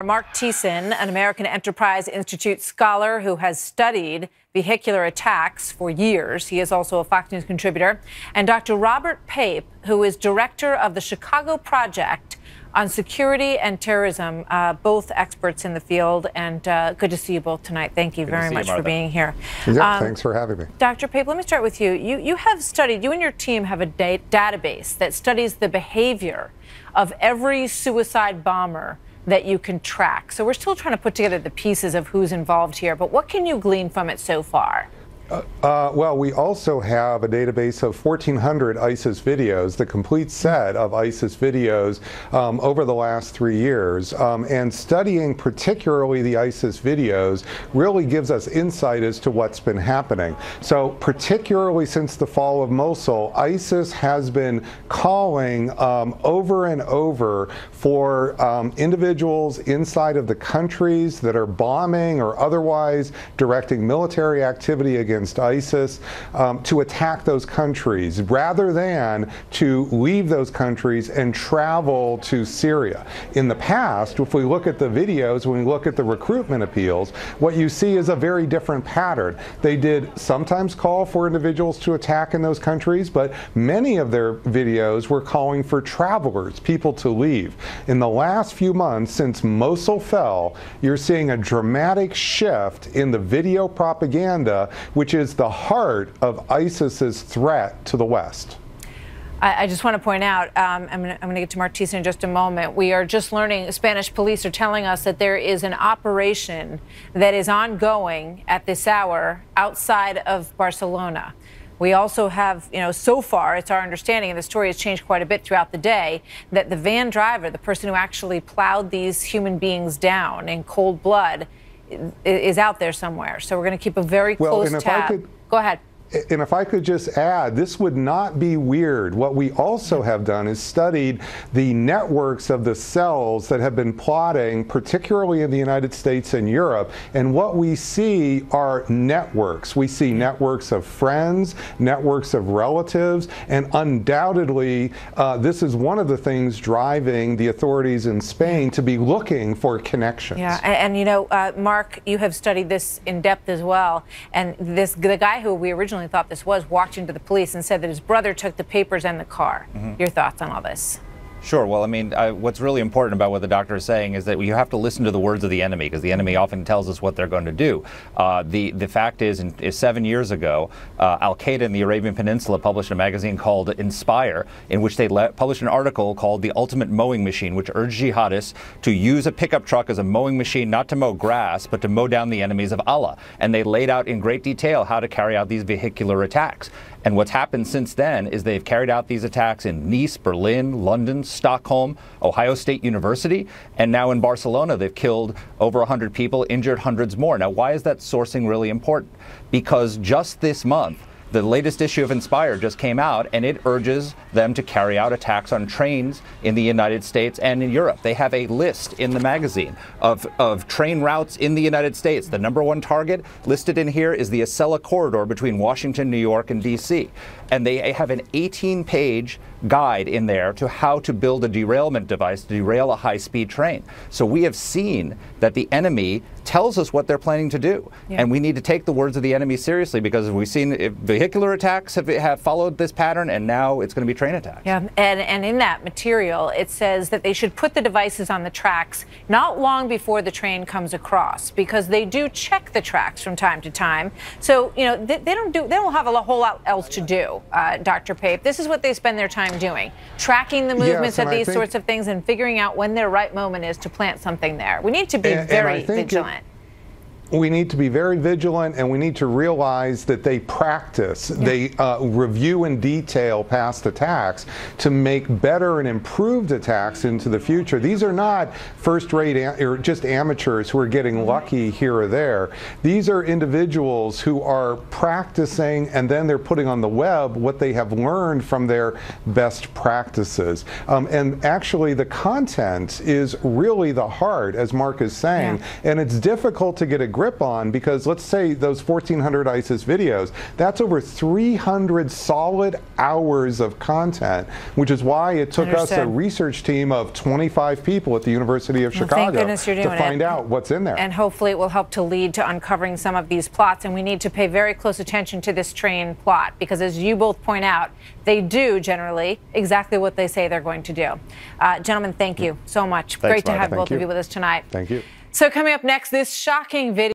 Marc Thiessen, an American Enterprise Institute scholar who has studied vehicular attacks for years. He is also a Fox News contributor. And Dr. Robert Pape, who is director of the Chicago Project on Security and Terrorism, both experts in the field. And good to see you both tonight. Thank you very much for being here. Yeah, thanks for having me. Dr. Pape, let me start with you. You have studied, you and your team have a database that studies the behavior of every suicide bomber that you can track. So we're still trying to put together the pieces of who's involved here, but what can you glean from it so far? Well, we also have a database of 1,400 ISIS videos, the complete set of ISIS videos over the last 3 years. And studying particularly the ISIS videos really gives us insight as to what's been happening. So particularly since the fall of Mosul, ISIS has been calling over and over for individuals inside of the countries that are bombing or otherwise directing military activity against ISIS to attack those countries rather than to leave those countries and travel to Syria. In the past, if we look at the videos, when we look at the recruitment appeals, what you see is a very different pattern. They did sometimes call for individuals to attack in those countries, but many of their videos were calling for travelers, people to leave. In the last few months, since Mosul fell, you're seeing a dramatic shift in the video propaganda, which is the heart of ISIS's threat to the West. I just want to point out, I'm going to get to Marc Thiessen in just a moment. We are just learning, Spanish police are telling us that there is an operation that is ongoing at this hour outside of Barcelona. We also have, so far, it's our understanding, and the story has changed quite a bit throughout the day, that the van driver, the person who actually plowed these human beings down in cold blood, is out there somewhere. So we're going to keep a very close tab. Go ahead. And if I could just add, this would not be weird. What we also have done is studied the networks of the cells that have been plotting, particularly in the United States and Europe. And what we see are networks. We see networks of friends, networks of relatives, and undoubtedly, this is one of the things driving the authorities in Spain to be looking for connections. Yeah, and Marc, you have studied this in depth as well. And the guy who we originally thought this was walked into the police and said that his brother took the papers and the car. Your thoughts on all this? Sure. Well, I mean, what's really important about what the doctor is saying is that you have to listen to the words of the enemy, because the enemy often tells us what they're going to do. The fact is 7 years ago, Al-Qaeda in the Arabian Peninsula published a magazine called Inspire, in which they published an article called The Ultimate Mowing Machine, which urged jihadists to use a pickup truck as a mowing machine, not to mow grass, but to mow down the enemies of Allah. And they laid out in great detail how to carry out these vehicular attacks. And what's happened since then is they've carried out these attacks in Nice, Berlin, London, Stockholm, Ohio State University, and now in Barcelona. They've killed over 100 people, injured hundreds more. Now, why is that sourcing really important? Because just this month, the latest issue of Inspire just came out, and it urges them to carry out attacks on trains in the United States and in Europe. They have a list in the magazine of train routes in the United States. The #1 target listed in here is the Acela corridor between Washington, New York, and D.C. And they have an 18-page guide in there to how to build a derailment device to derail a high-speed train. So we have seen that the enemy tells us what they're planning to do. Yeah. And we need to take the words of the enemy seriously, because we've seen vehicular attacks have followed this pattern, and now it's going to be train attacks. Yeah, and in that material, it says that they should put the devices on the tracks not long before the train comes across, because they do check the tracks from time to time. So, they don't have a whole lot else to do, Dr. Pape. This is what they spend their time doing, tracking the movements of these sorts of things and figuring out when their right moment is to plant something there. We need to be very vigilant. We need to be very vigilant, and we need to realize that they practice, they review in detail past attacks to make better and improved attacks into the future. These are not first-rate or just amateurs who are getting lucky here or there. These are individuals who are practicing, and then they're putting on the web what they have learned from their best practices. And actually, the content is really the heart, as Marc is saying, and it's difficult to get a grip on, because let's say those 1,400 ISIS videos, that's over 300 solid hours of content, which is why it took us a research team of 25 people at the University of Chicago to find out what's in there. And hopefully it will help to lead to uncovering some of these plots. And we need to pay very close attention to this train plot, because as you both point out, they do generally exactly what they say they're going to do. Gentlemen, thank you so much. Thanks, Great to have Mark. both of you with us tonight. Thank you. So coming up next, this shocking video